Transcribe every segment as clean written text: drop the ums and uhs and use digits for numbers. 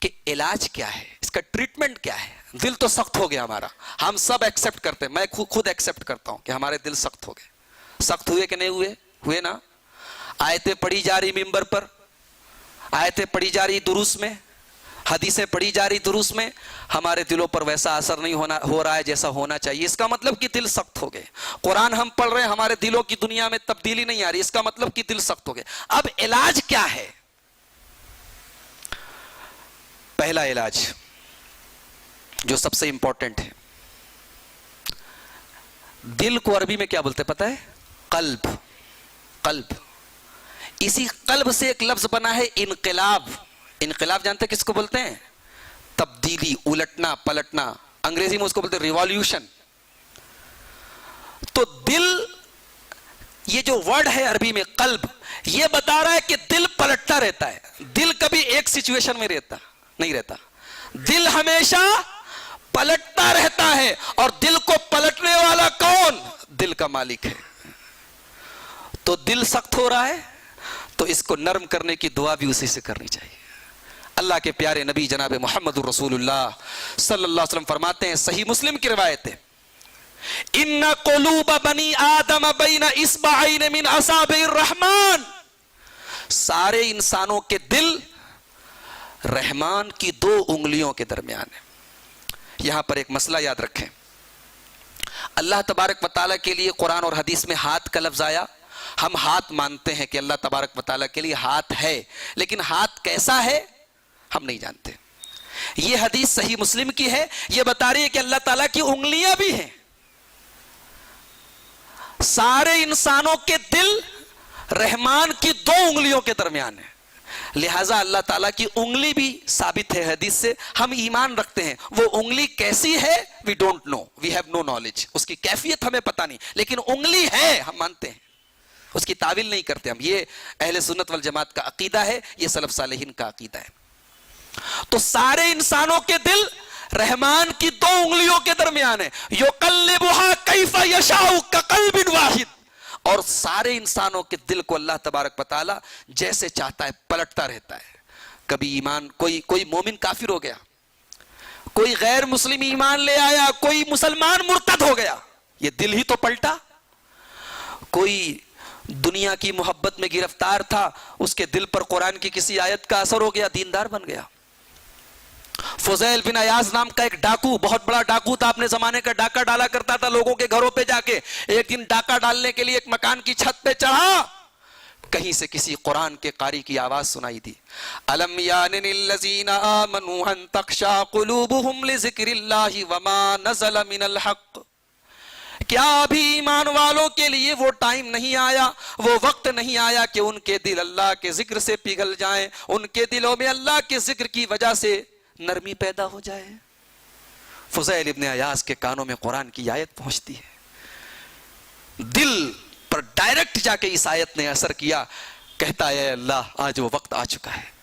کہ علاج کیا ہے، اس کا ٹریٹمنٹ کیا ہے. دل تو سخت ہو گیا ہمارا، ہم سب ایکسپٹ کرتے ہیں، میں خود ایکسپٹ کرتا ہوں کہ ہمارے دل سخت ہو گئے. سخت ہوئے کہ نہیں ہوئے؟ ہوئے نا. آیتیں پڑھی جا رہی ممبر پر، آیتیں پڑھی جا رہی دروس میں، حدیثیں پڑھی جا رہی دروس میں، ہمارے دلوں پر ویسا اثر نہیں ہو رہا ہے جیسا ہونا چاہیے. اس کا مطلب کہ دل سخت ہو گئے. قرآن ہم پڑھ رہے ہیں، ہمارے دلوں کی دنیا میں تبدیلی نہیں آ رہی، اس کا مطلب کہ دل سخت ہو گئے. اب علاج کیا ہے؟ پہلا علاج جو سب سے امپورٹنٹ ہے، دل کو عربی میں کیا بولتے پتہ ہے؟ قلب. قلب. اسی قلب سے ایک لفظ بنا ہے انقلاب. انقلاب جانتے کس کو بولتے ہیں؟ تبدیلی، الٹنا پلٹنا. انگریزی میں اس کو بولتے ہیں ریولیوشن. تو دل، یہ جو ورڈ ہے عربی میں قلب، یہ بتا رہا ہے کہ دل پلٹتا رہتا ہے. دل کبھی ایک سچویشن میں نہیں رہتا. دل ہمیشہ پلٹتا رہتا ہے. اور دل کو پلٹنے والا کون؟ دل کا مالک ہے. تو دل سخت ہو رہا ہے تو اس کو نرم کرنے کی دعا بھی اسی سے کرنی چاہیے. اللہ کے پیارے نبی جناب محمد الرسول اللہ صلی اللہ علیہ وسلم فرماتے ہیں، صحیح مسلم کی روایت ہے، ان قلوب بنی آدم بین اصبعین من اصابع الرحمن. سارے انسانوں کے دل رحمان کی 2 انگلیوں کے درمیان ہے. یہاں پر ایک مسئلہ یاد رکھیں، اللہ تبارک و تعالیٰ کے لیے قرآن اور حدیث میں ہاتھ کا لفظ آیا. ہم ہاتھ مانتے ہیں کہ اللہ تبارک و تعالیٰ کے لیے ہاتھ ہے، لیکن ہاتھ کیسا ہے ہم نہیں جانتے. یہ حدیث صحیح مسلم کی ہے، یہ بتا رہی ہے کہ اللہ تعالیٰ کی انگلیاں بھی ہیں. سارے انسانوں کے دل رحمان کی 2 انگلیوں کے درمیان ہے. لہٰذا اللہ تعالیٰ کی انگلی بھی ثابت ہے حدیث سے. ہم ایمان رکھتے ہیں. وہ انگلی کیسی ہے we don't know, we have no knowledge. اس کی کیفیت ہمیں پتہ نہیں، لیکن انگلی ہے ہم مانتے ہیں، اس کی تعویل نہیں کرتے ہم. یہ اہل سنت والجماعت کا عقیدہ ہے، یہ سلف صالحین کا عقیدہ ہے. تو سارے انسانوں کے دل رحمان کی 2 انگلیوں کے درمیان ہے. یقلبھا کیف یشاء کقلب واحد. اور سارے انسانوں کے دل کو اللہ تبارک و تعالی جیسے چاہتا ہے پلٹتا رہتا ہے. کبھی ایمان، کوئی مومن کافر ہو گیا، کوئی غیر مسلم ایمان لے آیا، کوئی مسلمان مرتد ہو گیا، یہ دل ہی تو پلٹا. کوئی دنیا کی محبت میں گرفتار تھا، اس کے دل پر قرآن کی کسی آیت کا اثر ہو گیا، دیندار بن گیا. فضیل بن عیاض نام کا ایک ڈاکو، بہت بڑا ڈاکو تھا، اپنے زمانے کا ڈاکہ ڈالا کرتا تھا لوگوں کے گھروں پہ جا کے. ایک دن ڈاکہ ڈالنے کے لیے ایک مکان کی چھت پہ چڑھا، کہیں سے کسی قرآن کے قاری کی آواز سنائی دی، الم یان للذین آمنوا ان تخشع قلوبہم لذکر اللہ وما نزل من الحق. کیا ابھی ایمان والوں کے لیے وہ ٹائم نہیں آیا، وہ وقت نہیں آیا کہ ان کے دل اللہ کے ذکر سے پگھل جائیں، ان کے دلوں میں اللہ کے ذکر کی وجہ سے نرمی پیدا ہو جائے. فضیل ابن عیاض کے کانوں میں قرآن کی آیت پہنچتی ہے، دل پر ڈائریکٹ جا کے اس آیت نے اثر کیا. کہتا ہے اللہ آج وہ وقت آ چکا ہے،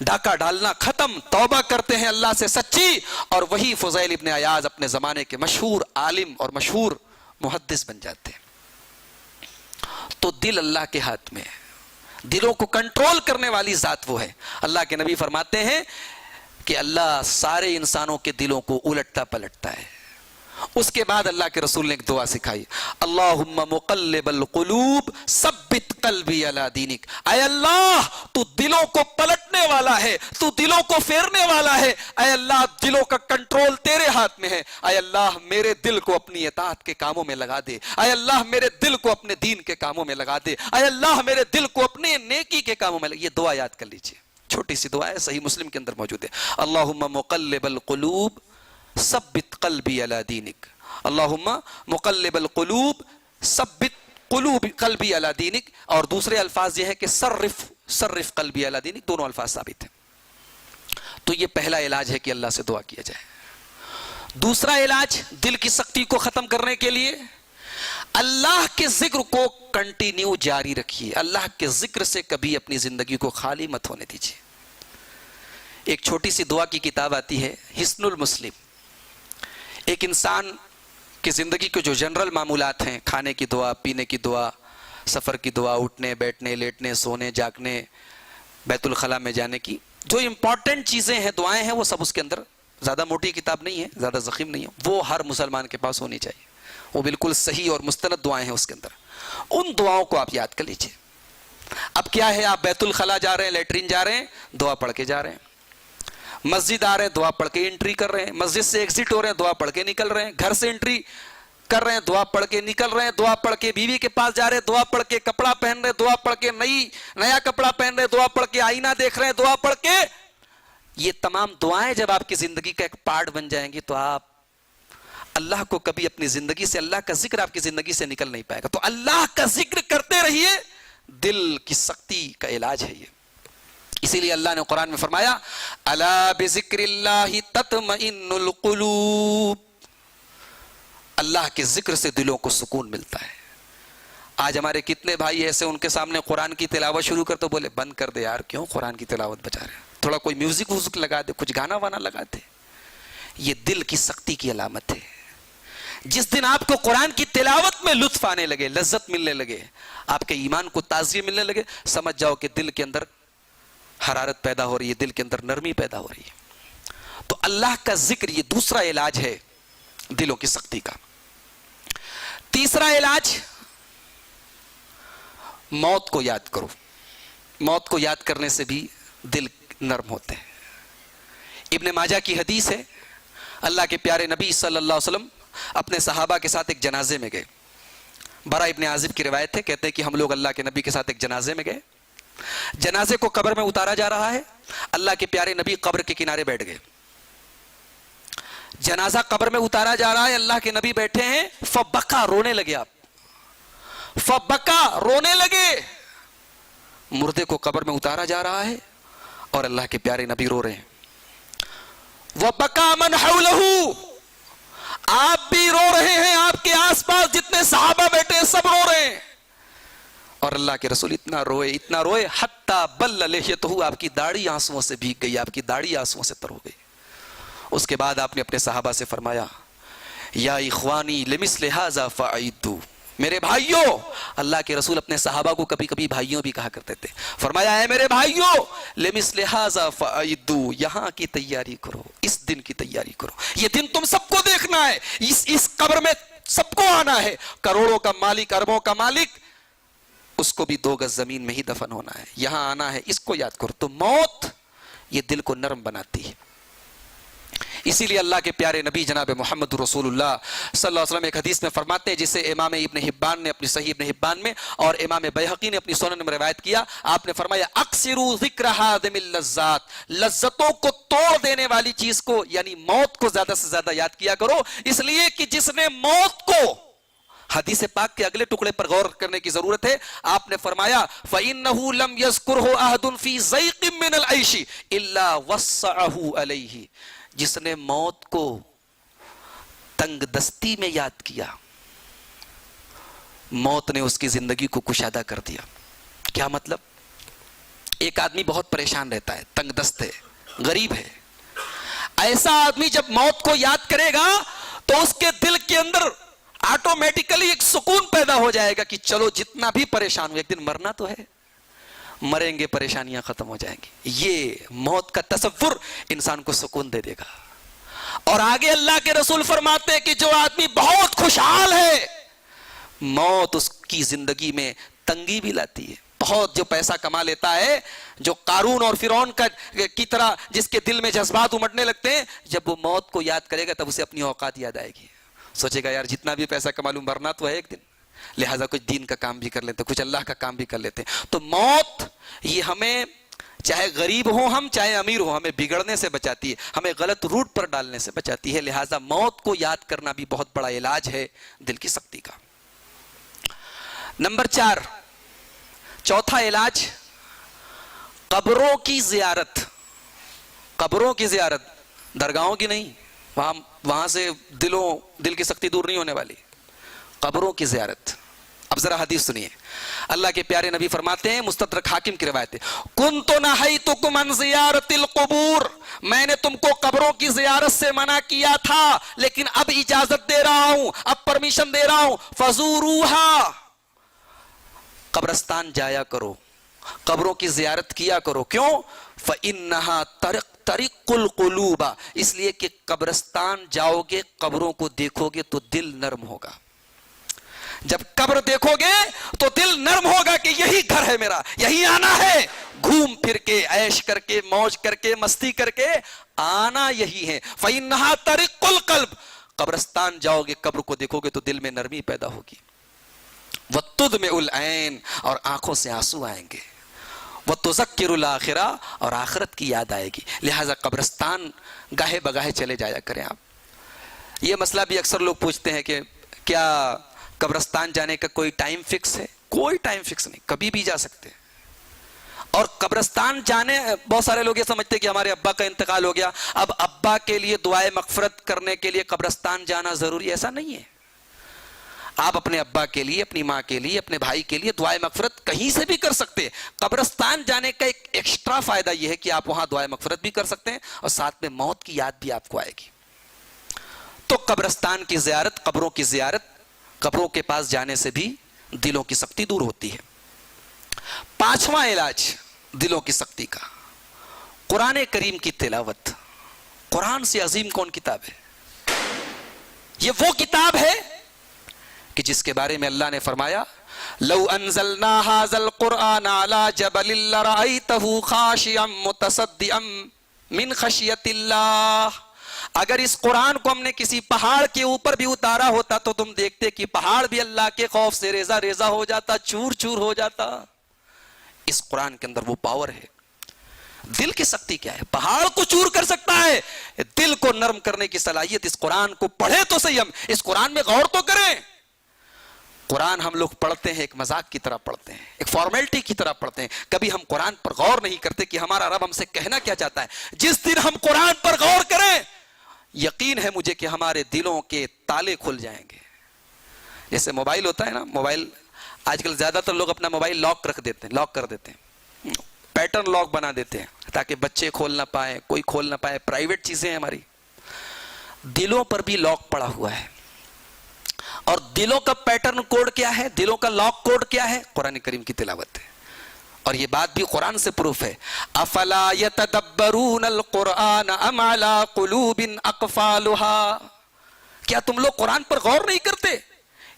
ڈاکہ ڈالنا ختم، توبہ کرتے ہیں اللہ سے سچی. اور وہی فضیل ابن عیاض اپنے زمانے کے مشہور عالم اور مشہور محدث بن جاتے ہیں. تو دل اللہ کے ہاتھ میں ہے، دلوں کو کنٹرول کرنے والی ذات وہ ہے. اللہ کے نبی فرماتے ہیں کہ اللہ سارے انسانوں کے دلوں کو الٹتا پلٹتا ہے. اس کے بعد اللہ کے رسول نے ایک دعا سکھائی، اللہم مقلب القلوب ثبت قلبی علی دینک. اے اللہ تو دلوں کو پلٹنے والا ہے، تو دلوں کو پھیرنے والا ہے. اے اللہ دلوں کا کنٹرول تیرے ہاتھ میں ہے. اے اللہ میرے دل کو اپنی اطاعت کے کاموں میں لگا دے. اے اللہ میرے دل کو اپنے دین کے کاموں میں لگا دے. اے اللہ میرے دل کو اپنے نیکی کے کاموں میں لگا. یہ دعا یاد کر لیجئے، چھوٹی سی دعا ہے، صحیح مسلم کے اندر موجود ہے. اللہم مقلب القلوب ثبت قلبی علی دینک. اللہم مقلب القلوب ثبت قلوب قلبی علی دینک. اور دوسرے الفاظ یہ ہے کہ صرف قلبی علی دینک، دونوں الفاظ ثابت ہیں. تو یہ پہلا علاج ہے کہ اللہ سے دعا کیا جائے. دوسرا علاج دل کی سختی کو ختم کرنے کے لیے اللہ کے ذکر کو کنٹینیو جاری رکھیے. اللہ کے ذکر سے کبھی اپنی زندگی کو خالی مت ہونے دیجیے. ایک چھوٹی سی دعا کی کتاب آتی ہے حسن المسلم. ایک انسان کی زندگی کے جو جنرل معمولات ہیں، کھانے کی دعا، پینے کی دعا، سفر کی دعا، اٹھنے بیٹھنے لیٹنے سونے جاگنے بیت الخلاء میں جانے کی، جو امپورٹنٹ چیزیں ہیں دعائیں ہیں وہ سب اس کے اندر، زیادہ موٹی کتاب نہیں ہے، زیادہ ضخیم نہیں ہے، وہ ہر مسلمان کے پاس ہونی چاہیے، وہ بالکل صحیح اور مستند دعائیں ہیں اس کے اندر، ان دعاؤں کو آپ یاد کر لیجئے۔ اب کیا ہے، آپ بیت الخلا جا رہے ہیں، لیٹرین جا رہے ہیں، دعا پڑھ کے جا رہے ہیں، مسجد آ رہے ہیں، دعا پڑھ کے انٹری کر رہے ہیں، مسجد سے ایگزٹ ہو رہے ہیں، دعا پڑھ کے نکل رہے ہیں، گھر سے انٹری کر رہے ہیں، دعا پڑھ کے نکل رہے ہیں، دعا پڑھ کے بیوی کے پاس جا رہے ہیں، دعا پڑھ کے کپڑا پہن رہے ہیں، دعا پڑھ کے نیا کپڑا پہن رہے ہیں، دعا پڑھ کے آئینہ دیکھ رہے ہیں، دعا پڑھ کے، یہ تمام دعائیں جب آپ کی زندگی کا ایک پارٹ بن جائیں گی تو آپ اللہ کو کبھی اپنی زندگی سے، اللہ کا ذکر آپ کی زندگی سے نکل نہیں پائے گا۔ تو اللہ کا ذکر کرتے رہیے، دل کی سختی کا علاج ہے یہ۔ اسی لیے اللہ نے قرآن میں فرمایا الا بذکر اللہ تطمئن القلوب، اللہ کے ذکر سے دلوں کو سکون ملتا ہے۔ آج ہمارے کتنے بھائی ایسے ان کے سامنے قرآن کی تلاوت شروع کر تو بولے بند کر دے یار، کیوں قرآن کی تلاوت بجا رہے ہیں، تھوڑا کوئی میوزک ووزک لگا دے، کچھ گانا وانا لگا دے۔ یہ دل کی سختی کی علامت ہے۔ جس دن آپ کو قرآن کی تلاوت میں لطف آنے لگے، لذت ملنے لگے، آپ کے ایمان کو تازگی ملنے لگے، سمجھ جاؤ کہ دل کے اندر حرارت پیدا ہو رہی ہے، دل کے اندر نرمی پیدا ہو رہی ہے۔ تو اللہ کا ذکر یہ دوسرا علاج ہے دلوں کی سختی کا۔ تیسرا علاج، موت کو یاد کرو۔ موت کو یاد کرنے سے بھی دل نرم ہوتے ہیں۔ ابن ماجہ کی حدیث ہے، اللہ کے پیارے نبی صلی اللہ علیہ وسلم اپنے صحابہ کے ساتھ ایک جنازے میں گئے۔ برا ابن عازب کی روایت ہے، کہتے ہیں کہ ہم لوگ اللہ کے نبی کے ساتھ ایک جنازے میں گئے، جنازے کو قبر میں اتارا جا رہا ہے، اللہ کے پیارے نبی قبر کے کنارے بیٹھ گئے۔ جنازہ قبر میں اتارا جا رہا ہے، اللہ کے نبی بیٹھے ہیں، فبکا، رونے لگے آپ، فبکا، رونے لگے۔ مردے کو قبر میں اتارا جا رہا ہے اور اللہ کے پیارے نبی رو رہے ہیں۔ وَبَكَى مَنْ حَوْلَهُ، آپ بھی رو رہے ہیں، آپ کے آس پاس جتنے صحابہ بیٹھے ہیں سب رو رہے ہیں، اور اللہ کے رسول اتنا روئے حتی بل لحیتہ، آپ کی داڑھی آنسوؤں سے بھیگ گئی، آپ کی داڑھی آنسوؤں سے تر ہو گئی۔ اس کے بعد آپ نے اپنے صحابہ سے فرمایا یا اخوانی لمثل ھذا فاعدوا، میرے بھائیوں، اللہ کے رسول اپنے صحابہ کو کبھی کبھی بھائیوں بھی کہا کرتے تھے، فرمایا اے میرے بھائیوں لمثل ھذا فاعدوا، یہاں کی تیاری کرو، اس دن کی تیاری کرو، یہ دن تم سب کو دیکھنا ہے، اس قبر میں سب کو آنا ہے، کروڑوں کا مالک، اربوں کا مالک، اس کو بھی 2 گز زمین میں ہی دفن ہونا ہے، یہاں آنا ہے، اس کو یاد کرو۔ تو موت یہ دل کو نرم بناتی ہے۔ اسی لیے اللہ کے پیارے نبی جناب محمد رسول اللہ صلی اللہ علیہ وسلم ایک حدیث میں فرماتے ہیں، جسے امام ابن حبان نے اپنی صحیح ابن حبان میں اور امام بیہقی نے اپنی سنن میں روایت کیا، آپ نے فرمایا اکثروا ذکر ہادم اللذات، لذتوں کو توڑ دینے والی چیز کو یعنی موت کو زیادہ سے زیادہ یاد کیا کرو، اس لیے کہ جس نے موت کو، حدیث پاک کے اگلے ٹکڑے پر غور کرنے کی ضرورت ہے، آپ نے فرمایا فَإِنَّهُ لَمْ يَذْكُرْهُ أَحَدٌ فِي ضَيْقٍ مِّنَ الْعَيْشِ إِلَّا وَسَّعَهُ عَلَيْهِ، جس نے موت کو تنگ دستی میں یاد کیا، موت نے اس کی زندگی کو کشادہ کر دیا۔ کیا مطلب؟ ایک آدمی بہت پریشان رہتا ہے، تنگ دست ہے، غریب ہے، ایسا آدمی جب موت کو یاد کرے گا تو اس کے دل کے اندر آٹومیٹیکلی ایک سکون پیدا ہو جائے گا کہ چلو جتنا بھی پریشان ہو ایک دن مرنا تو ہے، مریں گے، پریشانیاں ختم ہو جائیں گی۔ یہ موت کا تصور انسان کو سکون دے دے گا۔ اور آگے اللہ کے رسول فرماتے ہیں کہ جو آدمی بہت خوشحال ہے، موت اس کی زندگی میں تنگی بھی لاتی ہے۔ بہت جو پیسہ کما لیتا ہے، جو قارون اور فرعون کی طرح جس کے دل میں جذبات امڑنے لگتے ہیں، جب وہ موت کو یاد کرے گا تب اسے اپنی اوقات یاد آئے گی، سوچے گا یار جتنا بھی پیسہ کما لوں مرنا تو ہے ایک دن، لہٰذا کچھ دین کا کام بھی کر لیتے، کچھ اللہ کا کام بھی کر لیتے۔ تو موت یہ ہمیں، چاہے غریب ہوں ہم، چاہے امیر ہوں، ہمیں بگڑنے سے بچاتی ہے، ہمیں غلط روٹ پر ڈالنے سے بچاتی ہے، لہٰذا موت کو یاد کرنا بھی بہت بڑا علاج ہے دل کی سختی کا۔ نمبر 4، چوتھا علاج، قبروں کی زیارت۔ قبروں کی زیارت، درگاہوں کی نہیں، وہاں سے دل کی سختی دور نہیں ہونے والی، قبروں کی زیارت۔ اب ذرا حدیث سنیے، اللہ کے پیارے نبی فرماتے ہیں، مستدرک حاکم کی روایت ہے، کنت نہیتکم عن زیارت القبور، میں نے تم کو قبروں کی زیارت سے منع کیا تھا لیکن اب اجازت دے رہا ہوں، اب پرمیشن دے رہا ہوں، فزوروہا، قبرستان جایا کرو، قبروں کی زیارت کیا کرو۔ کیوں؟ فَإِنَّهَا تَرِقُّ الْقُلُوبَ، اس لیے کہ قبرستان جاؤ گے، قبروں کو دیکھو گے تو دل نرم ہوگا. جب قبر دیکھو گے تو دل نرم ہوگا کہ یہی گھر ہے میرا، یہی آنا ہے. گھوم پھر کے، عیش کر کے، موج کر کے، مستی کر کے آنا یہی ہے. فَإِنَّهَا تَرِقُّ الْقَلْبَ، قبرستان جاؤ گے، قبر کو دیکھو گے تو دل میں نرمی پیدا ہوگی. وَتُدْمِعُ الْعَيْنِ، اور آنکھوں سے آنسو آئیں گے. وَتُذَكِّرُ الْآخِرَةَ، اور آخرت کی یاد آئے گی. لہٰذا قبرستان گاہے بگاہے چلے جایا کریں آپ. یہ مسئلہ بھی اکثر لوگ پوچھتے ہیں کہ کیا قبرستان جانے کا کوئی ٹائم فکس ہے؟ کوئی ٹائم فکس نہیں، کبھی بھی جا سکتے ہیں. اور قبرستان جانے، بہت سارے لوگ یہ سمجھتے ہیں کہ ہمارے ابا کا انتقال ہو گیا، اب ابا کے لیے دعائے مغفرت کرنے کے لیے قبرستان جانا ضروری. ایسا نہیں ہے. آپ اپنے ابا کے لیے، اپنی ماں کے لیے، اپنے بھائی کے لیے دعائے مغفرت کہیں سے بھی کر سکتے ہیں. قبرستان جانے کا ایک ایکسٹرا فائدہ یہ ہے کہ آپ وہاں دعائے مغفرت بھی کر سکتے ہیں اور ساتھ میں موت کی یاد بھی آپ کو آئے گی. تو قبرستان کی زیارت، قبروں کی زیارت، قبروں کے پاس جانے سے بھی دلوں کی سختی دور ہوتی ہے. 5واں علاج دلوں کی سختی کا، قرآن کریم کی تلاوت. قرآن سے عظیم کون کتاب ہے؟ یہ وہ کتاب ہے کہ جس کے بارے میں اللہ نے فرمایا لو انزلنا هذا القرآن على جبل لرأيته خاشعا متصدعا من خشیت اللہ. اگر اس قرآن کو ہم نے کسی پہاڑ کے اوپر بھی اتارا ہوتا تو تم دیکھتے کہ پہاڑ بھی اللہ کے خوف سے ریزہ ریزہ ہو جاتا، چور چور ہو جاتا. اس قرآن کے اندر وہ پاور ہے. دل کی سختی کیا ہے؟ پہاڑ کو چور کر سکتا ہے. دل کو نرم کرنے کی صلاحیت اس قرآن کو پڑھے تو صحیح، ہم اس قرآن میں غور تو کریں. قرآن ہم لوگ پڑھتے ہیں ایک مذاق کی طرح پڑھتے ہیں، ایک فارمیلٹی کی طرح پڑھتے ہیں. کبھی ہم قرآن پر غور نہیں کرتے کہ ہمارا رب ہم سے کہنا کیا چاہتا ہے. جس دن ہم قرآن پر غور کریں، یقین ہے مجھے کہ ہمارے دلوں کے تالے کھل جائیں گے. جیسے موبائل ہوتا ہے نا، موبائل آج کل زیادہ تر لوگ اپنا موبائل لاک رکھ دیتے ہیں، لاک کر دیتے ہیں، پیٹرن لاک بنا دیتے ہیں تاکہ بچے کھول نہ پائیں، کوئی کھول نہ پائے. پرائیویٹ چیزیں ہیں ہماری. دلوں پر بھی لاک پڑا ہوا ہے. اور دلوں کا پیٹرن کوڈ کیا ہے؟ دلوں کا لاک کوڈ کیا ہے؟ قرآن کریم کی تلاوت ہے. اور یہ بات بھی قرآن سے پروف ہے. افلا یتدبرون القرآن ام علی قلوب اقفالها، کیا تم لوگ قرآن پر غور نہیں کرتے؟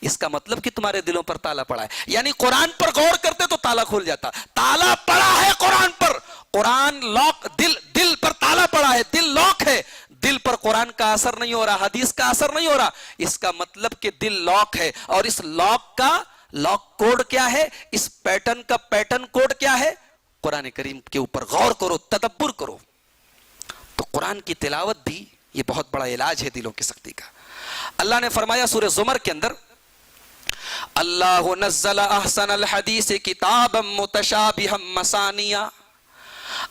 اس کا مطلب کہ تمہارے دلوں پر تالا پڑا ہے. یعنی قرآن پر غور کرتے تو تالا کھل جاتا. تالا پڑا ہے قرآن پر. قرآن لاک، دل پر تالا پڑا ہے، دل لاک ہے. دل پر قرآن کا اثر نہیں ہو رہا، حدیث کا اثر نہیں ہو رہا. اس کا مطلب کہ دل لاک ہے. اور اس لاک کا لاک کوڈ کیا ہے؟ اس پیٹرن کا پیٹرن کوڈ کیا ہے؟ قرآن کریم کے اوپر غور کرو، تدبر کرو. تو قرآن کی تلاوت بھی یہ بہت بڑا علاج ہے دلوں کی سختی کا. اللہ نے فرمایا سورہ زمر کے اندر، اللہ نزل احسن الحدیث کتابا متشابہا مثانیہ.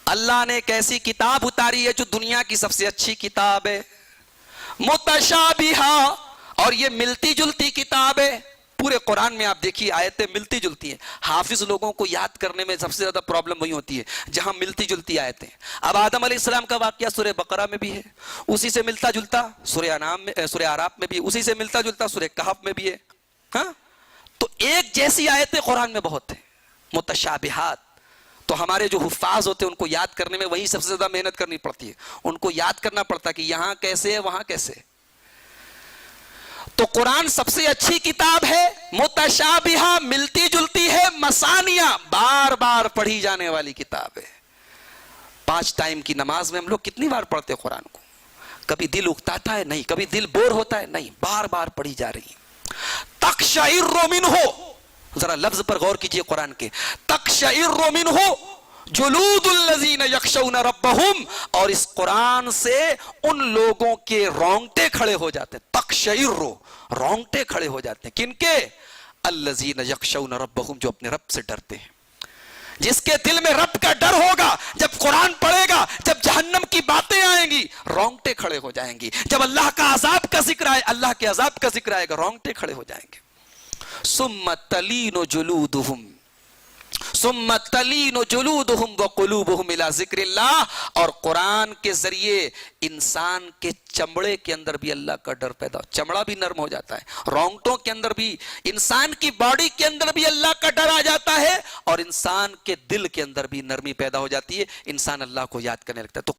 اللہ نے ایک ایسی کتاب اتاری ہے جو دنیا کی سب سے اچھی کتاب ہے. متشابہا، اور یہ ملتی جلتی کتاب ہے. پورے قرآن میں آپ دیکھیے آیتیں ملتی جلتی ہیں. حافظ لوگوں کو یاد کرنے میں سب سے زیادہ پرابلم وہی ہوتی ہے جہاں ملتی جلتی آیتیں. اب آدم علیہ السلام کا واقعہ سورہ بقرہ میں بھی ہے، اسی سے ملتا جلتا سورہ انعام میں، سورہ اعراف میں بھی، اسی سے ملتا جلتا سورہ کہف میں بھی ہے. ہاں، تو ایک جیسی آیتیں قرآن میں بہت ہیں، متشابہات. تو ہمارے جو حفاظ ہوتے ہیں ان کو یاد کرنے میں وہی سب سے زیادہ محنت کرنی پڑتی ہے. ان کو یاد کرنا پڑتا ہے کہ یہاں کیسے ہے، وہاں کیسے. تو قرآن سب سے اچھی کتاب ہے، متشابہہ، ملتی جلتی ہے، مثانیہ، بار بار پڑھی جانے والی کتاب ہے. 5 ٹائم کی نماز میں ہم لوگ کتنی بار پڑھتے قرآن کو؟ کبھی دل اکتاتا ہے؟ نہیں. کبھی دل بور ہوتا ہے؟ نہیں. بار بار پڑھی جا رہی. تقشعر منہ، ذرا لفظ پر غور کیجئے قرآن کے. تقشعر منہ جلود الذین یخشون ربہم، اور اس قرآن سے ان لوگوں کے رونگٹے کھڑے ہو جاتے ہیں. تقشعر، رونگٹے کھڑے ہو جاتے ہیں. کن کے؟ الذین یخشون ربہم، جو اپنے رب سے ڈرتے ہیں. جس کے دل میں رب کا ڈر ہوگا، جب قرآن پڑھے گا، جب جہنم کی باتیں آئیں گی، رونگٹے کھڑے ہو جائیں گی. جب اللہ کا عذاب کا ذکر آئے، اللہ کے عذاب کا ذکر آئے گا، رونگٹے کھڑے ہو جائیں گے. ثم تلین جلودہم، ثم تلین جلودہم وقلوبہم الی ذکر اللہ، اور قرآن کے ذریعے انسان کے چمڑے کے اندر بھی اللہ کا ڈر پیدا ہو، چمڑا بھی نرم ہو جاتا ہے، رونگٹوں کے اندر بھی، انسان کی باڈی کے اندر بھی اللہ کا ڈر آ جاتا ہے، اور انسان کے دل کے اندر بھی نرمی پیدا ہو جاتی ہے، انسان اللہ کو یاد کرنے لگتا ہے۔ تو